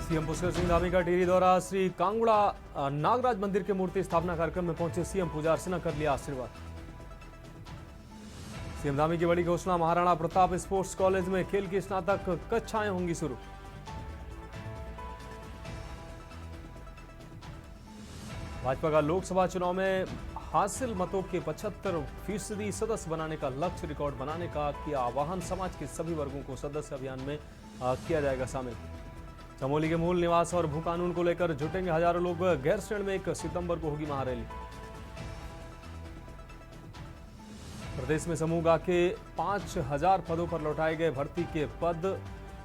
CM Pushkar Singh Dhami का टिहरी दौरा। श्री कांगड़ा नागराज मंदिर के मूर्ति स्थापना कार्यक्रम में पहुंचे सीएम, पूजा अर्चना कर लिया आशीर्वाद। सीएम धामी की बड़ी घोषणा, महाराणा प्रताप स्पोर्ट्स कॉलेज में खेल की स्नातक कक्षाएं होंगी शुरू। भाजपा का लोकसभा चुनाव में हासिल मतों के 75% सदस्य बनाने का लक्ष्य, रिकॉर्ड बनाने का किया आह्वान। समाज के सभी वर्गों को सदस्य अभियान में किया जाएगा शामिल। चमोली के मूल निवास और भू कानून को लेकर जुटेंगे हजारों लोग। गैरसैंण में 1 सितंबर को होगी महारैली। प्रदेश में समूह गा के 5000 पदों पर लौटाए गए भर्ती के पद।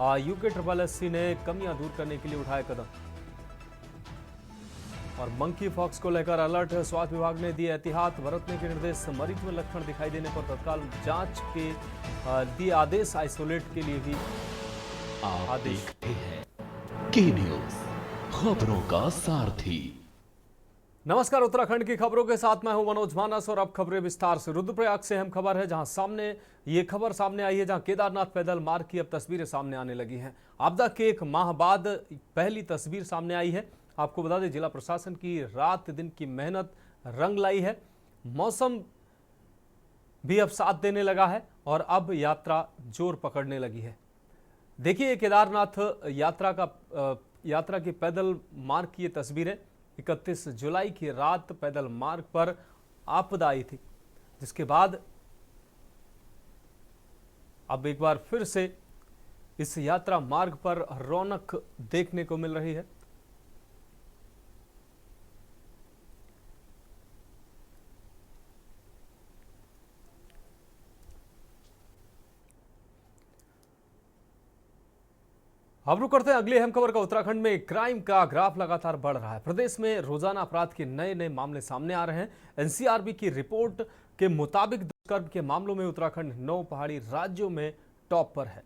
UKSSC ने कमियां दूर करने के लिए उठाए कदम। और मंकी फॉक्स को लेकर अलर्ट, स्वास्थ्य विभाग ने दिए एहतियात बरतने के निर्देश। मरीज में लक्षण दिखाई देने पर तत्काल जांच के दिए आदेश। आइसोलेट के लिए भी आदेश। की न्यूज, खबरों का सारथी। नमस्कार, उत्तराखंड की खबरों के साथ मैं हूं मनोज मानस और अब खबरें विस्तार से। रुद्रप्रयाग से अहम खबर है, जहां ये खबर सामने आई है, जहां केदारनाथ पैदल मार्ग की अब तस्वीरें सामने आने लगी हैं। आपदा के 1 माह बाद पहली तस्वीर सामने आई है। आपको बता दें, जिला प्रशासन की रात दिन की मेहनत रंग लाई है। मौसम भी अब साथ देने लगा है और अब यात्रा जोर पकड़ने लगी है। देखिए केदारनाथ यात्रा की पैदल मार्ग की ये तस्वीरें। 31 जुलाई की रात पैदल मार्ग पर आपदा आई थी, जिसके बाद अब एक बार फिर से इस यात्रा मार्ग पर रौनक देखने को मिल रही है। अब रुक करते हैं अगली अहम खबर का। उत्तराखंड में क्राइम का ग्राफ लगातार बढ़ रहा है। प्रदेश में रोजाना अपराध के नए मामले सामने आ रहे हैं। एनसीआरबी की रिपोर्ट के मुताबिक दुष्कर्म के मामलों में उत्तराखंड 9 पहाड़ी राज्यों में टॉप पर है।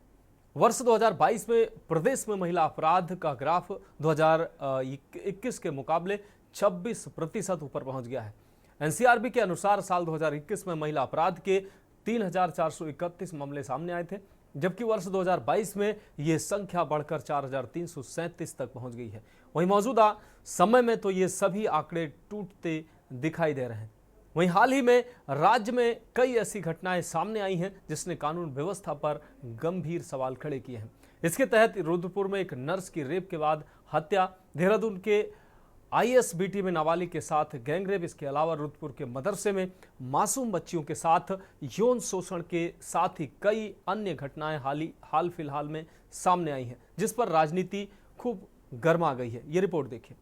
वर्ष 2022 में प्रदेश में महिला अपराध का ग्राफ 2021 के मुकाबले 26% ऊपर पहुंच गया है। एनसीआरबी के अनुसार साल 2021 में महिला अपराध के 3431 मामले सामने आए थे, जबकि वर्ष 2022 में यह संख्या बढ़कर 4337 तक पहुंच गई है। वहीं मौजूदा समय में तो ये सभी आंकड़े टूटते दिखाई दे रहे हैं। वहीं हाल ही में राज्य में कई ऐसी घटनाएं सामने आई हैं जिसने कानून व्यवस्था पर गंभीर सवाल खड़े किए हैं। इसके तहत रुद्रपुर में एक नर्स की रेप के बाद हत्या, देहरादून के ISBT में नाबालिग के साथ गैंगरेप, इसके अलावा रुद्रपुर के मदरसे में मासूम बच्चियों के साथ यौन शोषण के साथ ही कई अन्य घटनाएं हाल फिलहाल में सामने आई हैं, जिस पर राजनीति खूब गर्मा गई है। ये रिपोर्ट देखिए।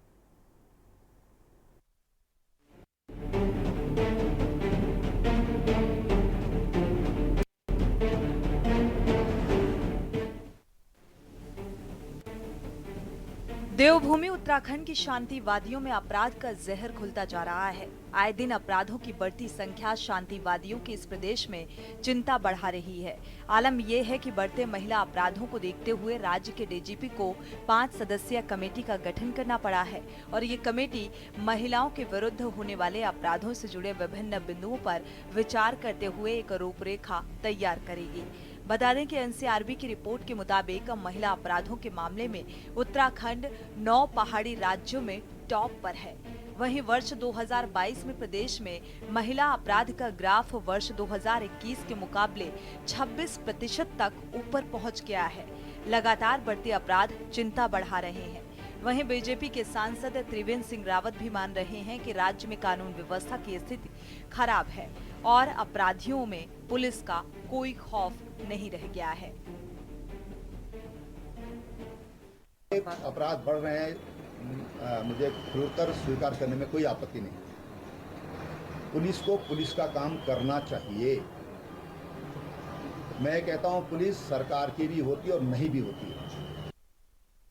देवभूमि उत्तराखंड की शांति वादियों में अपराध का जहर घुलता जा रहा है। आए दिन अपराधों की बढ़ती संख्या शांतिवादियों के इस प्रदेश में चिंता बढ़ा रही है। आलम यह है कि बढ़ते महिला अपराधों को देखते हुए राज्य के DGP को 5 सदस्यीय कमेटी का गठन करना पड़ा है और ये कमेटी महिलाओं के विरुद्ध होने वाले अपराधों से जुड़े विभिन्न बिंदुओं पर विचार करते हुए एक रूपरेखा तैयार करेगी। बता दें कि एनसीआरबी की रिपोर्ट के मुताबिक महिला अपराधों के मामले में उत्तराखंड 9 पहाड़ी राज्यों में टॉप पर है। वहीं वर्ष 2022 में प्रदेश में महिला अपराध का ग्राफ वर्ष 2021 के मुकाबले 26% तक ऊपर पहुंच गया है। लगातार बढ़ते अपराध चिंता बढ़ा रहे हैं। वहीं बीजेपी के सांसद त्रिवेंद्र सिंह रावत भी मान रहे हैं कि राज्य में कानून व्यवस्था की स्थिति खराब है और अपराधियों में पुलिस का कोई खौफ नहीं रह गया है। अपराध बढ़ रहे हैं, मुझे खुलकर स्वीकार करने में कोई आपत्ति नहीं। पुलिस को पुलिस का काम करना चाहिए। मैं कहता हूं पुलिस सरकार की भी होती है और नहीं भी होती है।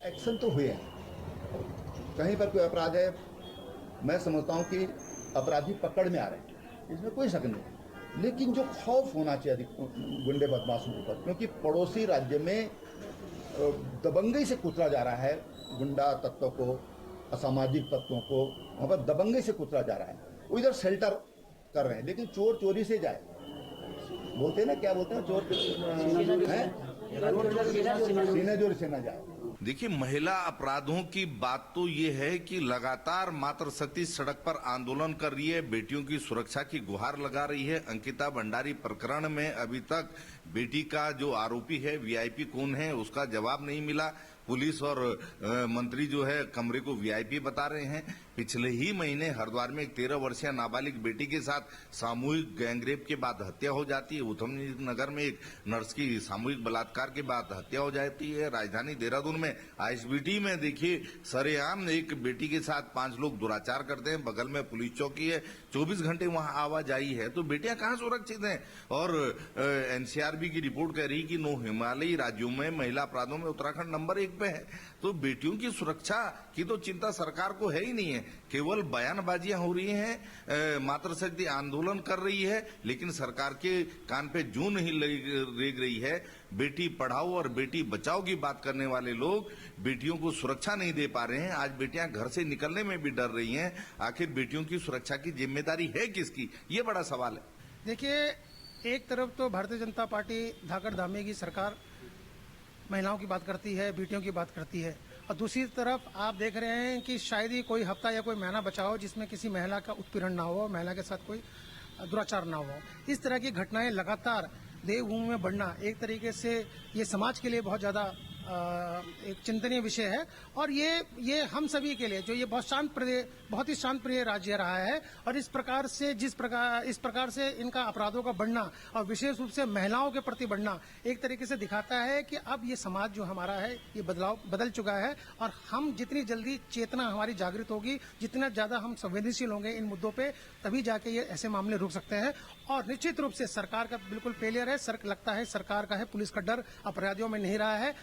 एक्शन तो हुए हैं, कहीं पर कोई अपराध है, मैं समझता हूं कि अपराधी पकड़ में आ रहे हैं, इसमें कोई शक नहीं। लेकिन जो खौफ होना चाहिए गुंडे बदमाशों के ऊपर, क्योंकि पड़ोसी राज्य में दबंगई से कुचला जा रहा है, गुंडा तत्वों को, असामाजिक तत्वों को वहाँ पर दबंगई से कुचला जा रहा है। वो इधर शेल्टर कर रहे हैं, लेकिन चोर चोरी से जाए, बोलते हैं ना, क्या बोलते हैं, चोर सीने जोर से ना जाए। देखिए, महिला अपराधों की बात तो ये है कि लगातार मातृशक्ति सड़क पर आंदोलन कर रही है, बेटियों की सुरक्षा की गुहार लगा रही है। अंकिता भंडारी प्रकरण में अभी तक बेटी का जो आरोपी है, वीआईपी कौन है, उसका जवाब नहीं मिला। पुलिस और मंत्री जो है कमरे को वीआईपी बता रहे हैं। पिछले ही महीने हरिद्वार में एक 13 वर्षीय नाबालिग बेटी के साथ सामूहिक गैंगरेप के बाद हत्या हो जाती है। उधम नगर में एक नर्स की सामूहिक बलात्कार के बाद हत्या हो जाती है। राजधानी देहरादून में आईएसबीटी में देखिए सरेआम एक बेटी के साथ 5 लोग दुराचार करते हैं। बगल में पुलिस चौकी है, 24 घंटे वहां आवाजाही है, तो बेटियां कहां सुरक्षित हैं। और एनसीआरबी की रिपोर्ट कह रही कि 9 हिमालयी राज्यों में महिला अपराधों में उत्तराखंड नंबर 1 पे है। तो बेटियों की सुरक्षा की तो चिंता सरकार को है ही नहीं है। केवल बयानबाजियां हो रही हैं, मातृशक्ति आंदोलन कर रही है, लेकिन सरकार के कान पे जूं नहीं रेंग रही है। बेटी पढ़ाओ और बेटी बचाओ की बात करने वाले लोग बेटियों को सुरक्षा नहीं दे पा रहे हैं। आज बेटियां घर से निकलने में भी डर रही हैं। आखिर बेटियों की सुरक्षा की जिम्मेदारी है किसकी, ये बड़ा सवाल है। देखिए, एक तरफ तो भारतीय जनता पार्टी धाकड़ धामी की सरकार महिलाओं की बात करती है, बेटियों की बात करती है, और दूसरी तरफ आप देख रहे हैं कि शायद ही कोई हफ्ता या कोई महीना बचा हो जिसमें किसी महिला का उत्पीड़न ना हो, महिला के साथ कोई दुराचार ना हो। इस तरह की घटनाएं लगातार देवभूमि में बढ़ना एक तरीके से ये समाज के लिए बहुत ज़्यादा एक चिंतनीय विषय है। और ये हम सभी के लिए जो ये बहुत ही शांत प्रिय राज्य रहा है, और इस प्रकार से इनका अपराधों का बढ़ना और विशेष रूप से महिलाओं के प्रति बढ़ना एक तरीके से दिखाता है कि अब ये समाज जो हमारा है ये बदल चुका है। और हम जितनी जल्दी चेतना हमारी जागृत होगी, जितना ज्यादा हम संवेदनशील होंगे इन मुद्दों पे, तभी जाके ये ऐसे मामले रुक सकते हैं। और निश्चित रूप से सरकार का बिल्कुल फेलियर है। लगता है सरकार का है, पुलिस का डर अपराधियों में नहीं रहा है।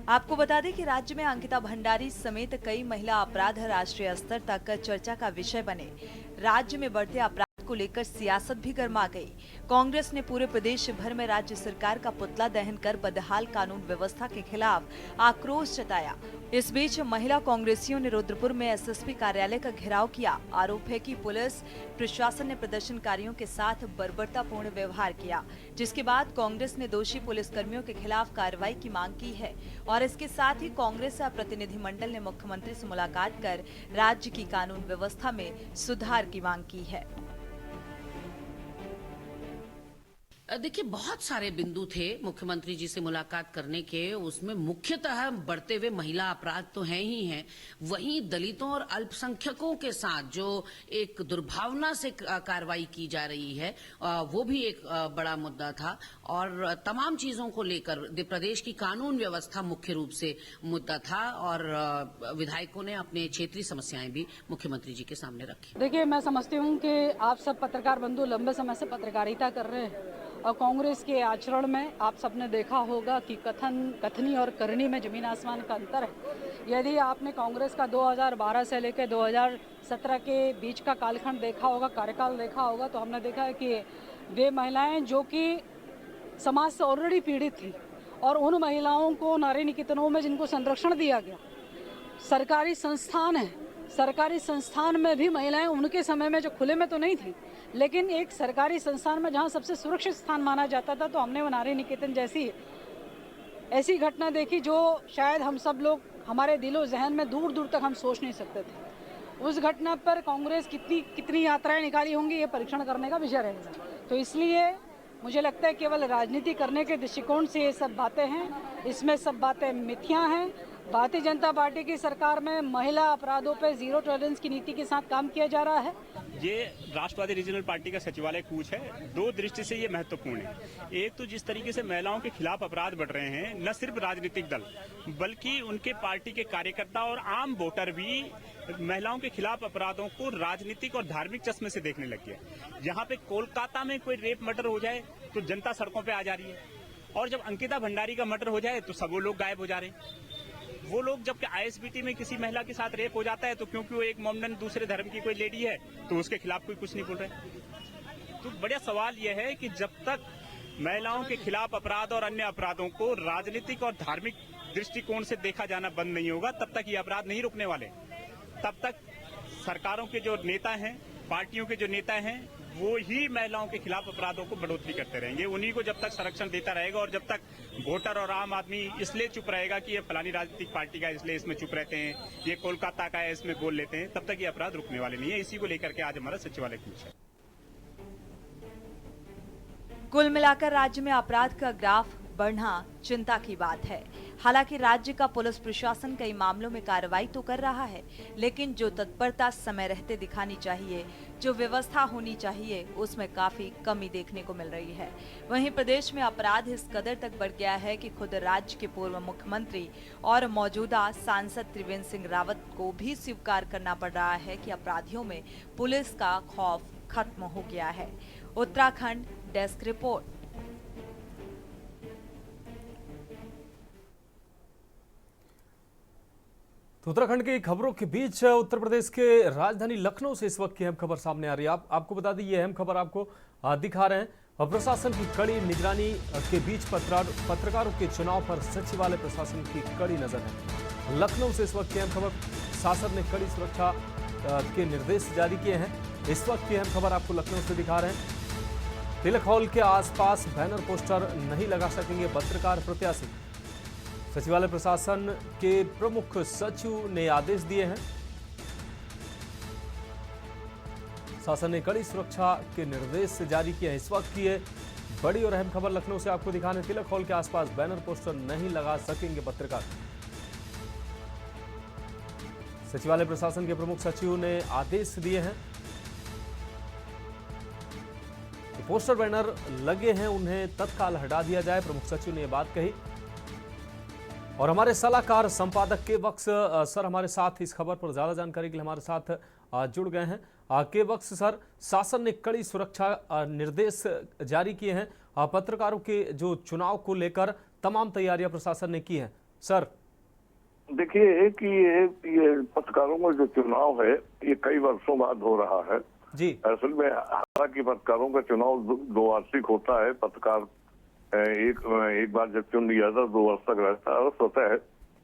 आपको बता दें कि राज्य में अंकिता भंडारी समेत कई महिला अपराध राष्ट्रीय स्तर तक चर्चा का विषय बने। राज्य में बढ़ते अपराध को लेकर सियासत भी गर्मा गई। कांग्रेस ने पूरे प्रदेश भर में राज्य सरकार का पुतला दहन कर बदहाल कानून व्यवस्था के खिलाफ आक्रोश जताया। इस बीच महिला कांग्रेसियों ने रुद्रपुर में एसएसपी कार्यालय का घेराव किया। आरोप है कि पुलिस प्रशासन ने प्रदर्शनकारियों के साथ बर्बरतापूर्ण व्यवहार किया, जिसके बाद कांग्रेस ने दोषी पुलिसकर्मियों के खिलाफ कार्रवाई की मांग की है। और इसके साथ ही कांग्रेस प्रतिनिधिमंडल ने मुख्यमंत्री से मुलाकात कर राज्य की कानून व्यवस्था में सुधार की मांग की है। देखिए, बहुत सारे बिंदु थे मुख्यमंत्री जी से मुलाकात करने के। उसमें मुख्यतः बढ़ते हुए महिला अपराध तो हैं ही हैं, वहीं दलितों और अल्पसंख्यकों के साथ जो एक दुर्भावना से कार्रवाई की जा रही है, वो भी एक बड़ा मुद्दा था। और तमाम चीजों को लेकर प्रदेश की कानून व्यवस्था मुख्य रूप से मुद्दा था। और विधायकों ने अपने क्षेत्रीय समस्याएं भी मुख्यमंत्री जी के सामने रखी। देखिए, मैं समझती हूँ कि आप सब पत्रकार बंधु लंबे समय से पत्रकारिता कर रहे हैं, और कांग्रेस के आचरण में आप सबने देखा होगा कि कथनी और करनी में जमीन आसमान का अंतर है। यदि आपने कांग्रेस का 2012 से लेकर 2017 के बीच का कालखंड देखा होगा, कार्यकाल देखा होगा, तो हमने देखा है कि वे महिलाएं जो कि समाज से ऑलरेडी पीड़ित थी, और उन महिलाओं को नारी निकेतनों में जिनको संरक्षण दिया गया, सरकारी संस्थान है, सरकारी संस्थान में भी महिलाएं उनके समय में जो खुले में तो नहीं थी, लेकिन एक सरकारी संस्थान में जहां सबसे सुरक्षित स्थान माना जाता था, तो हमने वो नारी निकेतन जैसी ऐसी घटना देखी जो शायद हम सब लोग, हमारे दिलो जहन में दूर दूर तक हम सोच नहीं सकते थे। उस घटना पर कांग्रेस कितनी यात्राएं निकाली होंगी, ये परीक्षण करने का विषय रहेगा। तो इसलिए मुझे लगता है केवल राजनीति करने के दृष्टिकोण से ये सब बातें हैं, इसमें सब बातें मिथ्या हैं। भारतीय जनता पार्टी की सरकार में महिला अपराधों पर 0 टॉलरेंस की नीति के साथ काम किया जा रहा है। ये राष्ट्रवादी रीजनल पार्टी का सचिवालय कूच है। 2 दृष्टि से ये महत्वपूर्ण है। एक तो जिस तरीके से महिलाओं के खिलाफ अपराध बढ़ रहे हैं, न सिर्फ राजनीतिक दल बल्कि उनके पार्टी के कार्यकर्ता और आम वोटर भी महिलाओं के खिलाफ अपराधों को राजनीतिक और धार्मिक चश्मे से देखने लग गए। यहाँ पे कोलकाता में कोई रेप मर्डर हो जाए तो जनता सड़कों पे आ जा रही है, और जब अंकिता भंडारी का मर्डर हो जाए तो सब वो लोग गायब हो जा रहे हैं। वो लोग जबकि आईएसबीटी में किसी महिला के साथ रेप हो जाता है तो क्योंकि वो एक मोमडन दूसरे धर्म की कोई लेडी है तो उसके खिलाफ कोई कुछ नहीं बोल रहे। तो बड़ा सवाल यह है कि जब तक महिलाओं के खिलाफ अपराध और अन्य अपराधों को राजनीतिक और धार्मिक दृष्टिकोण से देखा जाना बंद नहीं होगा, तब तक ये अपराध नहीं रुकने वाले। तब तक सरकारों के जो नेता हैं, पार्टियों के जो नेता हैं, वो ही महिलाओं के खिलाफ अपराधों को बढ़ोतरी करते रहेंगे। उन्हीं को जब तक संरक्षण देता रहेगा और जब तक वोटर और आम आदमी इसलिए चुप रहेगा कि ये फलानी राजनीतिक पार्टी का इसलिए इसमें चुप रहते हैं, ये कोलकाता का है इसमें बोल लेते हैं, तब तक ये अपराध रुकने वाले नहीं है। इसी को लेकर के आज हमारा सचिवालय कूच है। कुल मिलाकर राज्य में अपराध का ग्राफ बढ़ना चिंता की बात है। हालांकि राज्य का पुलिस प्रशासन कई मामलों में कार्रवाई तो कर रहा है, लेकिन जो तत्परता समय रहते दिखानी चाहिए, जो व्यवस्था होनी चाहिए, उसमें काफी कमी देखने को मिल रही है। वहीं प्रदेश में अपराध इस कदर तक बढ़ गया है कि खुद राज्य के पूर्व मुख्यमंत्री और मौजूदा सांसद त्रिवेंद्र सिंह रावत को भी स्वीकार करना पड़ रहा है कि अपराधियों में पुलिस का खौफ खत्म हो गया है। Uttarakhand desk report. तो उत्तराखंड की खबरों के बीच उत्तर प्रदेश के राजधानी लखनऊ से इस वक्त की अहम खबर सामने आ रही है। आपको बता दें, ये अहम खबर आपको दिखा रहे हैं। और प्रशासन की कड़ी निगरानी के बीच पत्रकारों के चुनाव पर सचिवालय प्रशासन की कड़ी नजर है। लखनऊ से इस वक्त की अहम खबर, शासन ने कड़ी सुरक्षा के निर्देश जारी किए हैं। इस वक्त की अहम खबर आपको लखनऊ से दिखा रहे हैं। तिलक हॉल के आसपास बैनर पोस्टर नहीं लगा सकेंगे पत्रकार प्रत्याशी। सचिवालय प्रशासन के प्रमुख सचिव ने आदेश दिए हैं। शासन ने कड़ी सुरक्षा के निर्देश जारी किए हैं। इस वक्त की बड़ी और अहम खबर लखनऊ से आपको दिखाने, तिलक हॉल के आसपास बैनर पोस्टर नहीं लगा सकेंगे पत्रकार। सचिवालय प्रशासन के प्रमुख सचिव ने आदेश दिए हैं। तो पोस्टर बैनर लगे हैं, उन्हें तत्काल हटा दिया जाए। प्रमुख सचिव ने यह बात कही। और हमारे सलाहकार संपादक के वक्त सर हमारे साथ इस खबर पर ज्यादा जानकारी के लिए हमारे साथ जुड़ गए हैं। के वक्त सर, शासन ने कड़ी सुरक्षा निर्देश जारी किए हैं। पत्रकारों के जो चुनाव को लेकर तमाम तैयारियां प्रशासन ने की हैं। सर देखिए कि ये पत्रकारों का जो चुनाव है ये कई वर्षों बाद हो रहा है जी। असल में हालांकि पत्रकारों का चुनाव दो वार्षिक होता है। पत्रकार एक बार जब चुन लिया था 2 वर्ष तक रहता है और स्वतः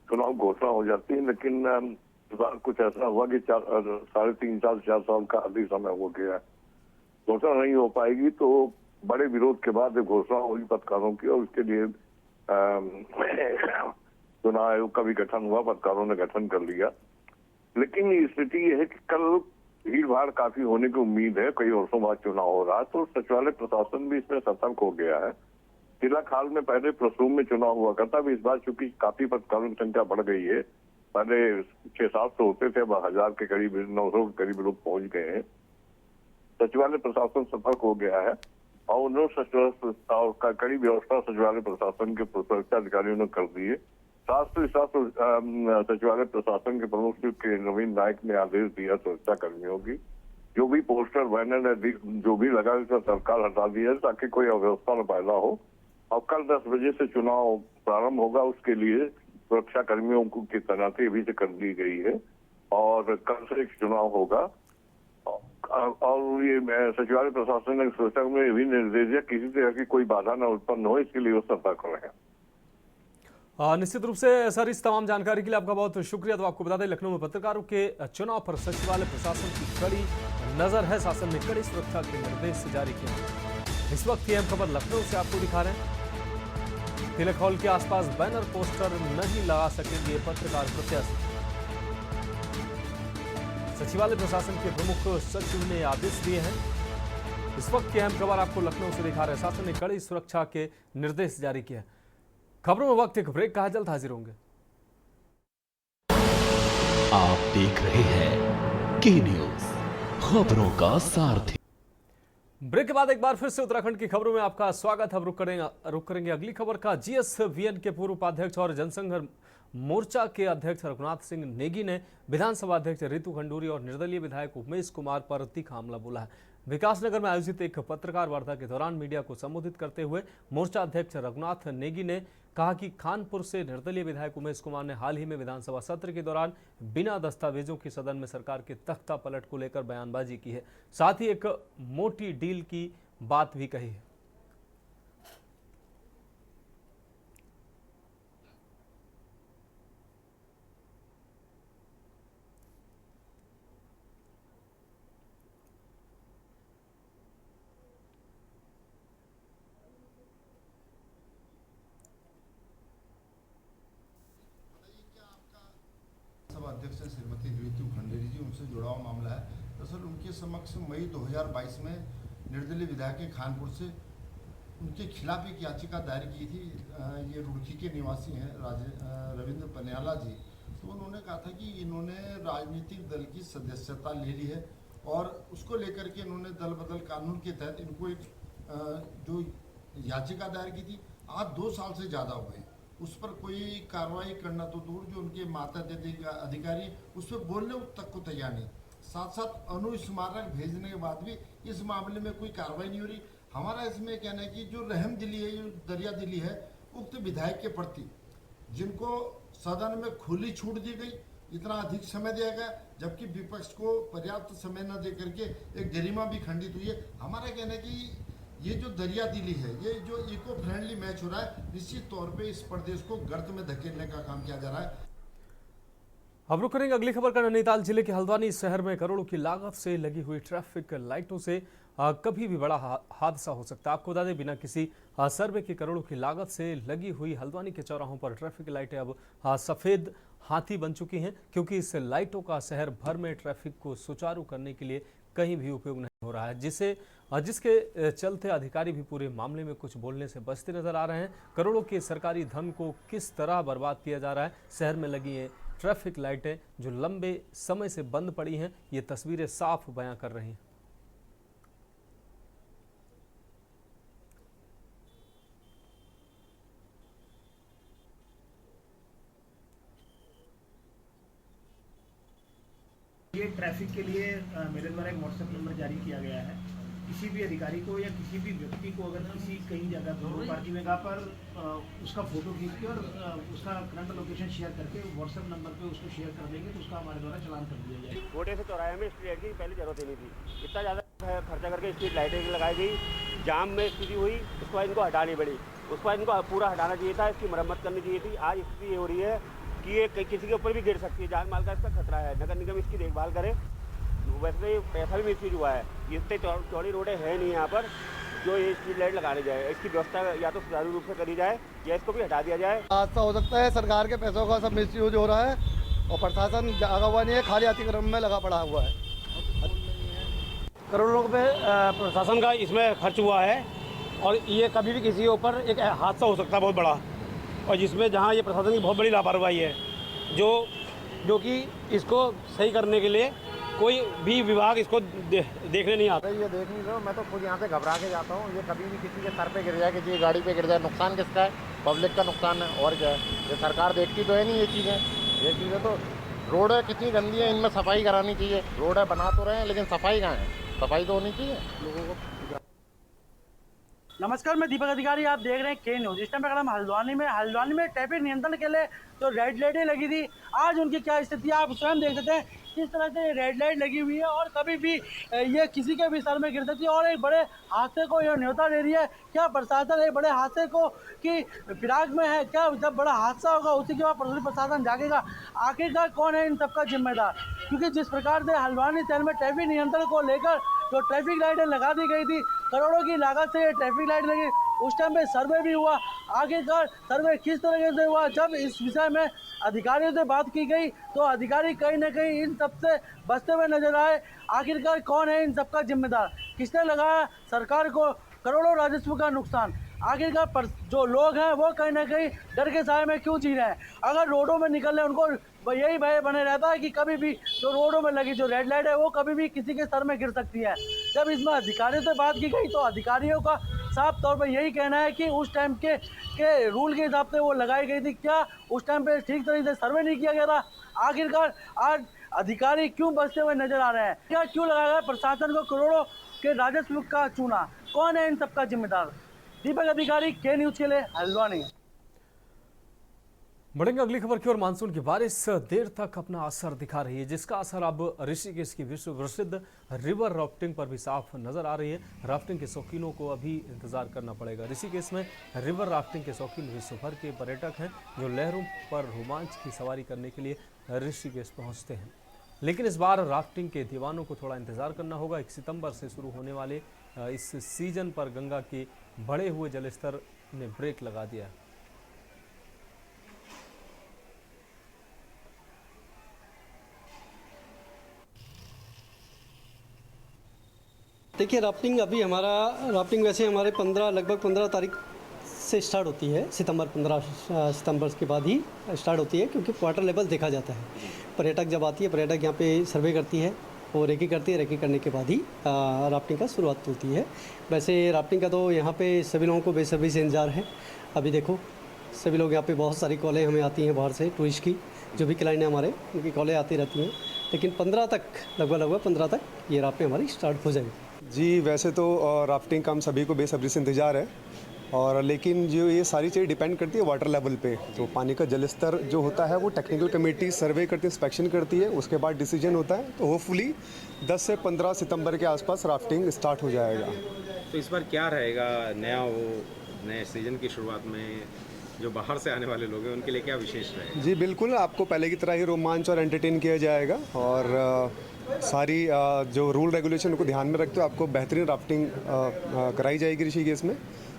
चुनाव घोषणा हो जाती है। लेकिन कुछ ऐसा हुआ कि 3.5 साल 4 साल का अधिक समय हो गया है, घोषणा नहीं हो पाएगी। तो बड़े विरोध के बाद घोषणा हुई पत्रकारों की और उसके लिए चुनाव आयोग का भी गठन हुआ, पत्रकारों ने गठन कर लिया। लेकिन स्थिति यह है कि कल भीड़ भाड़ काफी होने की उम्मीद है, कई वर्षों बाद चुनाव हो रहा है, तो सचिवालय प्रशासन भी इसमें सतर्क हो गया है। तिलक हाल में पहले प्रसूम में चुनाव हुआ करता, भी इस बार चूंकि काफी पत्रकारों की संख्या बढ़ गई है, पहले 600-700 होते थे, अब 1000 के करीब 900 के करीब लोग पहुंच गए हैं। सचिवालय प्रशासन सतर्क हो गया है और उन्होंने कड़ी व्यवस्था सचिवालय प्रशासन के सुरक्षा अधिकारियों ने कर दी है। साथ ही साथ सचिवालय प्रशासन के प्रमुख सचिव के नवीन नायक ने आदेश दिया सुरक्षा कर्मियों की, जो भी पोस्टर बैनर जो भी लगा उसका तत्काल हटा दिया ताकि कोई अव्यवस्था न पैदा हो। और कल 10 बजे से चुनाव प्रारंभ होगा, उसके लिए सुरक्षा कर्मियों की तैनाती अभी से कर दी गई है और कल से एक चुनाव होगा। और ये सचिवालय प्रशासन ने सुरक्षा में भी निर्देश दिया किसी तरह की कोई बाधा न उत्पन्न हो, इसके लिए वो सतर्क रहे। निश्चित रूप से सर, इस तमाम जानकारी के लिए आपका बहुत शुक्रिया। तो आपको बता दें, लखनऊ में पत्रकारों के चुनाव पर सचिवालय प्रशासन की कड़ी नजर है। शासन ने कड़ी सुरक्षा के निर्देश जारी किए। इस वक्त की अहम खबर लखनऊ से आपको दिखा रहे हैं। तिलक हॉल के आसपास बैनर पोस्टर नहीं लगा सकेंगे पत्रकार प्रत्याशी। सचिवालय प्रशासन के प्रमुख सचिव ने आदेश दिए हैं। इस वक्त की अहम खबर आपको लखनऊ से दिखा रहे हैं। शासन ने कड़ी सुरक्षा के निर्देश जारी किए। खबरों में वक्त एक ब्रेक का है, जल्द हाजिर होंगे। आप देख रहे हैं के न्यूज, खबरों का सारथी। ब्रेक के बाद एक बार फिर से उत्तराखंड की खबरों में आपका स्वागत। हम रुक करेंगे अगली खबर का। जीएसवीएन के पूर्व उपाध्यक्ष और जनसंघ मोर्चा के अध्यक्ष रघुनाथ सिंह नेगी ने विधानसभा अध्यक्ष रितु खंडूरी और निर्दलीय विधायक उमेश कुमार पर तीखा हमला बोला है। विकासनगर में आयोजित एक पत्रकार वार्ता के दौरान मीडिया को संबोधित करते हुए मोर्चा अध्यक्ष रघुनाथ नेगी ने कहा कि खानपुर से निर्दलीय विधायक उमेश कुमार ने हाल ही में विधानसभा सत्र के दौरान बिना दस्तावेजों की सदन में सरकार के तख्ता पलट को लेकर बयानबाजी की है। साथ ही एक मोटी डील की बात भी कही है। अध्यक्ष हैं श्रीमती ऋतु खंडेरी जी, उनसे जुड़ा हुआ मामला है। दरअसल उनके समक्ष मई 2022 में निर्दलीय विधायक खानपुर से उनके खिलाफ एक याचिका दायर की थी। ये रुड़की के निवासी हैं रविंद्र पनियाला जी। तो उन्होंने कहा था कि इन्होंने राजनीतिक दल की सदस्यता ले ली है और उसको लेकर के इन्होंने दल बदल कानून के तहत इनको एक जो याचिका दायर की थी, आज 2 साल से ज़्यादा हो गए, उस पर कोई कार्रवाई करना तो दूर, जो उनके मातहत अधिकारी उस पर बोलने तक को तैयार नहीं। साथ साथ अनुस्मारक भेजने के बाद भी इस मामले में कोई कार्रवाई नहीं हो रही। हमारा इसमें कहना है कि जो रहम दिली है, जो दरिया दिली है उक्त विधायक के प्रति, जिनको सदन में खुली छूट दी गई, इतना अधिक समय दिया गया, जबकि विपक्ष को पर्याप्त समय न दे करके एक गरिमा भी खंडित हुई है। हमारा कहना है कि ये जो दरिया दिली है, ये जो इको फ्रेंडली मैच हो रहा है, निश्चित तौर पे इस प्रदेश को गर्त में धकेलने का काम किया जा रहा है। अब रुक करेंगे अगली खबर का। नैनीताल जिले के हल्द्वानी शहर में करोड़ों की लागत से लगी हुई ट्रैफिक लाइटों से कभी भी बड़ा हादसा हो सकता है। आपको बता दें, बिना किसी सर्वे के करोड़ों की लागत से लगी हुई हल्द्वानी के चौराहों पर ट्रैफिक लाइटें अब सफेद हाथी बन चुकी हैं, क्योंकि इस लाइटों का शहर भर में ट्रैफिक को सुचारू करने के लिए कहीं भी उपयोग नहीं हो रहा है, जिसके चलते अधिकारी भी पूरे मामले में कुछ बोलने से बचते नजर आ रहे हैं। करोड़ों के सरकारी धन को किस तरह बर्बाद किया जा रहा है। शहर में लगी ये ट्रैफिक लाइटें जो लंबे समय से बंद पड़ी हैं, ये तस्वीरें साफ बयां कर रही हैं। ये ट्रैफिक के लिए मेरे द्वारा एक व्हाट्सएप नंबर जारी किया गया है। किसी भी अधिकारी को या किसी भी व्यक्ति को अगर किसी कहीं जगह पर पार्किंग जगह पर उसका फोटो खींच के और उसका करंट लोकेशन शेयर करके व्हाट्सएप नंबर पे उसको शेयर कर देंगे तो उसका हमारे द्वारा चालान कर दिया जाएगा। छोटे से चौराहे में स्ट्रीट लाइट की पहले जरूरत ही नहीं थी, इतना ज़्यादा खर्चा करके स्ट्रीट लाइटें लगाई गई, जाम में स्थिति हुई, उसके बाद इनको हटानी पड़ी, उसके बाद इनको पूरा हटाना चाहिए था, इसकी मरम्मत करनी चाहिए थी। आज स्थिति ये हो रही है कि ये किसी के ऊपर भी गिर सकती है, जान माल का इसका खतरा है। नगर निगम इसकी देखभाल करे। वैसे पैसा भी मिसयूज हुआ है, इतने चौड़ी रोडें हैं नहीं यहाँ पर जो ये स्ट्रीट लाइट लगाने जाए। इसकी व्यवस्था या तो सुचारू रूप से करी जाए या इसको भी हटा दिया जाए। हादसा हो सकता है, सरकार के पैसों का सब मिसयूज हो रहा है और प्रशासन जागा हुआ नहीं है, खाली अतिक्रम में लगा पड़ा हुआ है। करोड़ों रुपए प्रशासन का इसमें खर्च हुआ है और ये कभी भी किसी के ऊपर एक हादसा हो सकता है बहुत बड़ा, और जिसमें जहाँ ये प्रशासन की बहुत बड़ी लापरवाही है, जो कि इसको सही करने के लिए कोई भी विभाग इसको देखने नहीं आता। ये देख नहीं रहा, मैं तो खुद यहाँ से घबरा के जाता हूँ। ये कभी भी किसी के सर पे गिर जाए, किसी की गाड़ी पे गिर जाए, नुकसान किसका है? पब्लिक का नुकसान है, और क्या है? ये सरकार देखती तो है नहीं ये चीज़ें तो रोड है कितनी गंदी है, इनमें सफाई करानी चाहिए। रोड है बना तो रहे हैं, लेकिन सफाई कहाँ है? सफाई तो होनी चाहिए लोगों को। नमस्कार, मैं दीपक अधिकारी, आप देख रहे हैं के न्यूज़। इस टाइम पर हम हल्द्वानी में ट्रैफिक नियंत्रण के लिए जो रेड लाइटें लगी थी, आज उनकी क्या स्थिति है आप स्वयं देख सकते हैं। किस तरह से रेड लाइट लगी हुई है और कभी भी ये किसी के भी सर में गिर सकती है और एक बड़े हादसे को यह न्योता दे रही है। क्या प्रशासन एक बड़े हादसे को की फिराक में है? क्या जब बड़ा हादसा होगा उसी के बाद प्रशासन जागेगा? आखिरकार कौन है इन सबका जिम्मेदार? क्योंकि जिस प्रकार से हल्द्वानी शहर में ट्रैफिक नियंत्रण को लेकर जो ट्रैफिक लाइटें लगा दी गई थी, करोड़ों की लागत से ये ट्रैफिक लाइट लगी, उस टाइम पे सर्वे भी हुआ। आखिरकार सर्वे किस तरीके से हुआ? जब इस विषय में अधिकारियों से बात की गई तो अधिकारी कहीं ना कहीं इन सब से बचते हुए नजर आए। आखिरकार कौन है इन सबका जिम्मेदार? किसने लगाया सरकार को करोड़ों राजस्व का नुकसान? आखिरकार जो लोग हैं वो कहीं ना कहीं डर के साए में क्यों जी रहे हैं? अगर रोडों में निकल रहे उनको यही भय बने रहता है कि कभी भी जो रोडों में लगी जो रेड लाइट है वो कभी भी किसी के सर में गिर सकती है। जब इसमें अधिकारियों से बात की गई तो अधिकारियों का साफ तौर पर यही कहना है कि उस टाइम के रूल के हिसाब से वो लगाई गई थी। क्या उस टाइम पे ठीक तरीके से सर्वे नहीं किया गया था? आखिरकार आज अधिकारी क्यों बचते हुए नजर आ रहे हैं? क्या क्यों लगाया गया प्रशासन को करोड़ों के राजस्व का चूना? कौन है इन सबका जिम्मेदार? दीपक अधिकारी, के न्यूज़ के लिए हल्द्वानी। बढ़ेंगे अगली खबर की ओर। मानसून की बारिश देर तक अपना असर दिखा रही है, जिसका असर अब ऋषिकेश की विश्व प्रसिद्ध रिवर राफ्टिंग पर भी साफ नजर आ रही है। राफ्टिंग के शौकीनों को अभी इंतजार करना पड़ेगा। ऋषिकेश में रिवर राफ्टिंग के शौकीन विश्व भर के पर्यटक हैं जो लहरों पर रोमांच की सवारी करने के लिए ऋषिकेश पहुंचते हैं। लेकिन इस बार राफ्टिंग के दीवानों को थोड़ा इंतजार करना होगा। 1 सितंबर से शुरू होने वाले इस सीजन पर गंगा के बढ़े हुए जलस्तर ने ब्रेक लगा दिया है। देखिए राफ्टिंग वैसे हमारे लगभग 15 तारीख से स्टार्ट होती है। 15 सितंबर के बाद ही स्टार्ट होती है, क्योंकि वाटर लेवल देखा जाता है। पर्यटक जब आती है, पर्यटक यहाँ पे सर्वे करती है और रेकी करती है। रेकी करने के बाद ही राफ्टिंग का शुरुआत होती है। वैसे राफ्टिंग का तो यहाँ पे सभी लोगों को बेसब्री से इंतजार है। अभी देखो सभी लोग यहाँ पे, बहुत सारी कॉलें हमें आती हैं बाहर से, टूरिस्ट की जो भी क्लाइंट हैं हमारे, उनकी कॉलें आती रहती हैं। लेकिन 15 तक लगभग 15 तक ये राफ्टिंग हमारी स्टार्ट हो जाएगी। जी वैसे तो राफ्टिंग का हम सभी को बेसब्री से इंतज़ार है, और लेकिन जो ये सारी चीज़ें डिपेंड करती है वाटर लेवल पे। तो पानी का जल स्तर जो होता है वो टेक्निकल कमेटी सर्वे करती है, इंस्पेक्शन करती है, उसके बाद डिसीजन होता है। तो होपफुली 10 से 15 सितंबर के आसपास राफ्टिंग स्टार्ट हो जाएगा। तो इस बार क्या रहेगा नए सीजन की शुरुआत में जो बाहर से आने वाले लोग हैं उनके लिए क्या विशेष रहेगा? जी बिल्कुल, आपको पहले की तरह ही रोमांच और एंटरटेन किया जाएगा, और सारी जो रूल रेगुलेशन को ध्यान में रखते हुए आपको बेहतरीन राफ्टिंग कराई जाएगी ऋषिकेश में।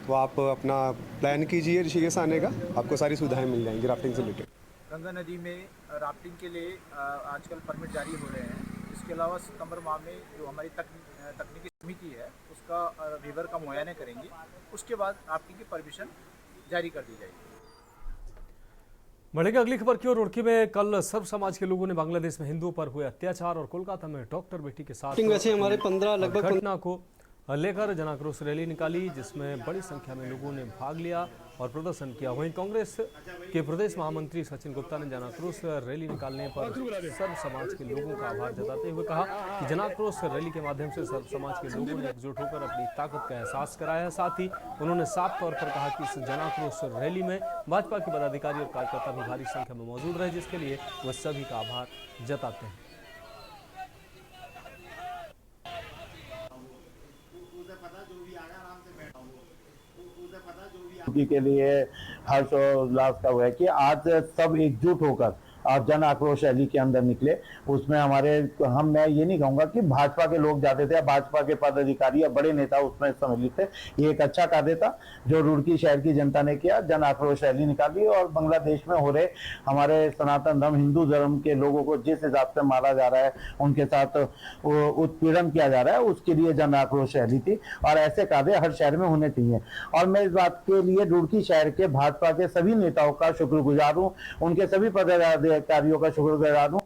तो आप अपना प्लान कीजिए ऋषिकेश आने का, आपको सारी सुविधाएं मिल जाएंगी राफ्टिंग से रिलेटेड। गंगा नदी में राफ्टिंग के लिए आजकल परमिट जारी हो रहे हैं। इसके अलावा सितंबर माह में जो हमारी तकनीकी समिति है उसका रिवर का मुआयना करेंगे, उसके बाद राफ्टिंग की परमिशन जारी कर दी जाएगी। बढ़ेगा अगली खबर की ओर। रुड़की में कल सर्व समाज के लोगों ने बांग्लादेश में हिंदुओं पर हुए अत्याचार और कोलकाता में डॉक्टर बेटी के साथ वैसे हमारे 15 लगभग घटना को लेकर जन आक्रोश रैली निकाली, जिसमें बड़ी संख्या में लोगों ने भाग लिया और प्रदर्शन किया। वहीं कांग्रेस के प्रदेश महामंत्री सचिन गुप्ता ने जन आक्रोश रैली निकालने पर सर्व समाज के लोगों का आभार जताते हुए कहा कि जन आक्रोश रैली के माध्यम से सर्व समाज के लोगों ने एकजुट होकर अपनी ताकत का एहसास कराया है। साथ ही उन्होंने साफ तौर पर कहा कि इस जन आक्रोश रैली में भाजपा के पदाधिकारी और कार्यकर्ता भी भारी संख्या में मौजूद रहे, जिसके लिए वह सभी का आभार जताते हैं। के लिए हर्ष और उल्लास का वो है कि आज सब एकजुट होकर और जन आक्रोश रैली के अंदर निकले। उसमें मैं ये नहीं कहूंगा कि भाजपा के लोग जाते थे, भाजपा के पदाधिकारी या बड़े नेता उसमें सम्मिलित थे। ये एक अच्छा कार्य था जो रुड़की शहर की जनता ने किया, जन आक्रोश रैली निकाली और बांग्लादेश में हो रहे हमारे सनातन धर्म हिंदू धर्म के लोगों को जिस हिसाब से मारा जा रहा है, उनके साथ उत्पीड़न किया जा रहा है, उसके लिए जन आक्रोश रैली थी। और ऐसे कार्य हर शहर में होने चाहिए। और मैं इस बात के लिए रुड़की शहर के भाजपा के सभी नेताओं का शुक्रगुजार हूँ, उनके सभी पदाधिकारियों का शुक्रगुजार हूँ